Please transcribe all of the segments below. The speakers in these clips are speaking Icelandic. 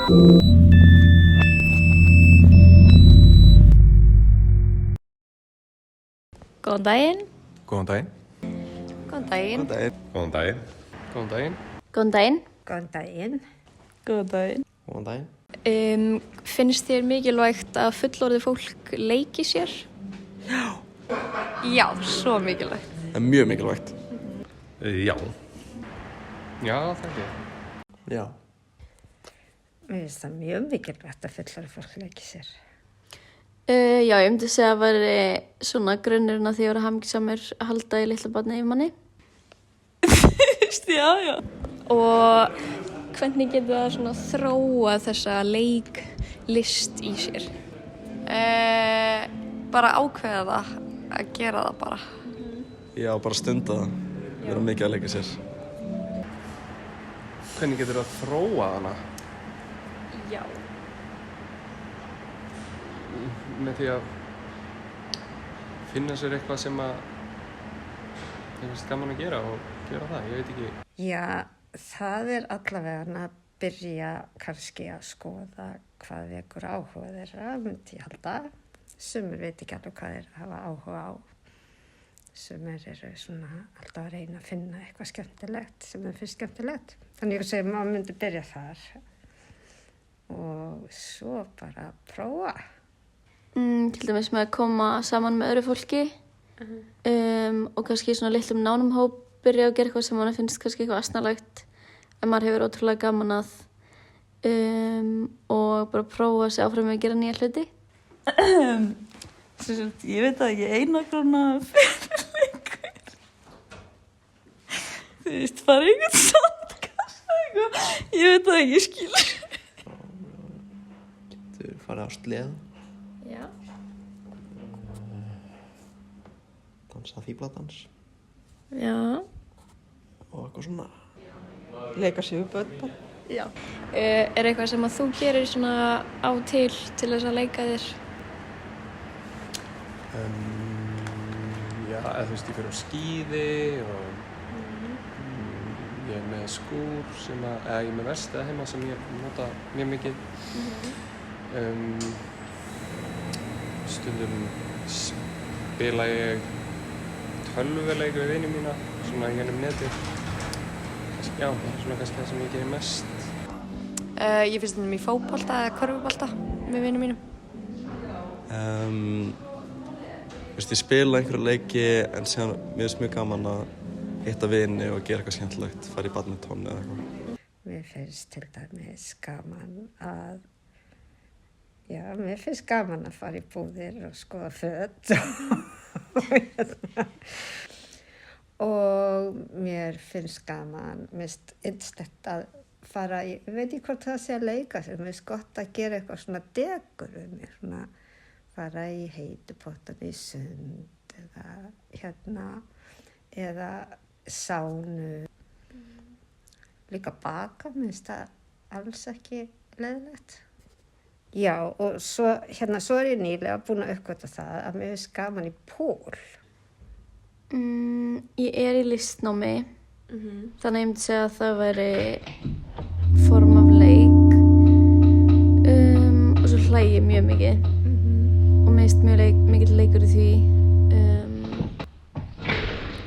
Góðan daginn. Góðan daginn. Góðan daginn. Góðan daginn. Góðan daginn. Góðan daginn. Góðan daginn. Góðan daginn. Góðan daginn. Finnst þér mikilvægt að fullorðið fólk leiki sér? Já, svo mikilvægt. Það er mjög mikilvægt. Já. Já, þakka. Já. Mér finnst það mjög mikilvægt að fullorðið fólk leiki sér. Já, ég myndi segja að væri svona grunnurinn að því að vera hamingjusamur að halda í litla barni yfir manni. Já. Og hvernig getur það svona þróa þessa leiklist í sér? Bara ákveða það, að gera það bara. Já, bara stunda það. Vera mikið að leika sér. Hvernig getur það þróa hana? Já. Með því að finna sér eitthvað sem að ég finnst gaman að gera og gera það, ég veit ekki. Já, það er allavega að byrja kannski að skoða hvað vekur áhuga þeirra, myndi ég halda. Sumir veit ekki alveg hvað þeir hafa áhuga á. Sumir eru svona alltaf að reyna að finna eitthvað skemmtilegt sem þeim finnst skemmtilegt. Þannig að segja að maður myndi byrja þar og svo bara prófa. Til dæmis með að koma saman með öðru fólki og kannski svona litlum nánum hóp byrja að gera eitthvað sem mann finnst kannski eitthvað asnalegt en maður hefur ótrúlega gaman að og bara prófa sig áfram með að gera nýja hluti. Ég veit að ég einangrana fyrirleikur. Þú veist, fara einhvern sandkassa eitthvað. Ég veit að ég skilur. Getur farið á sleða. Já. Dansa fíbladans. Já. Og eitthvað svona. Leika sér við börn. Já. Er eitthvað sem að þú gerir svona á til þess að leika þér? Já, eða þú veist, ég fyrir á skíði og ég er með skúr sem að, eða ég er með verkstæði heima sem ég nota mjög mikið. Stundum spila ég tölvuleik við vini mína, svona í gennum netið. Já, það er svona kannski það sem ég gerir mest. Ég finnst þetta í fótbolta eða körfubolta með vinum mínum. Ég spila einhverju leiki en síðan mér finnst mjög gaman að hitta vini og gera eitthvað skemmtilegt, fara í badminton eða eitthvað. Mér finnst til dæmis gaman að, já, mér finnst gaman að fara í búðir og skoða föt og mér finnst gaman, mér finnst yndislegt að fara í, ég veit ekki hvort það sé að leika sér, mér finnst gott að gera eitthvað svona degur við mér, svona fara í heitupottan í sund eða sánu. Líka baka, mér finnst það alls ekki leiðilegt. Já, og svo er ég nýlega búin að uppgöta það að mér finnst gaman í pól. Ég er í listnámi, þannig að ég myndi segja að það væri form af leik og svo hlægi ég mjög mikið. Og mér finnst mjög mikill leikur í því.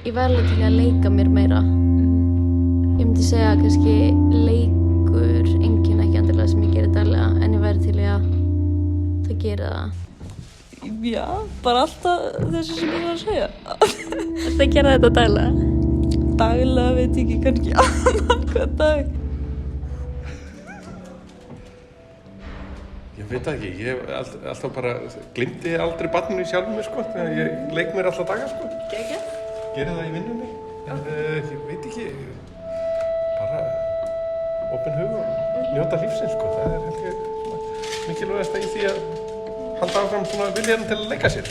Ég var alveg til að leika mér meira. Ég myndi segja að kannski leikur enginn ekki endilega sem ég gerir daglega, en ég væri til að það gera það. Já, bara alltaf þessu sem ég var að segja. Ertu að gera þetta daglega? Daglega veit ég ekki, kannski annan hvað dag. Ég veit það ekki, ég hef alltaf bara gleymdi aldrei barninu sjálfum mér, sko, þegar ég leik mér alltaf daga, sko. Geggjað. Gerði það í vinnunni, en ég veit ekki, bara opinn hug og njóta lífsins, sko. Það er held ég mikilvægast í því að halda áfram svona viljanum til að leika sér.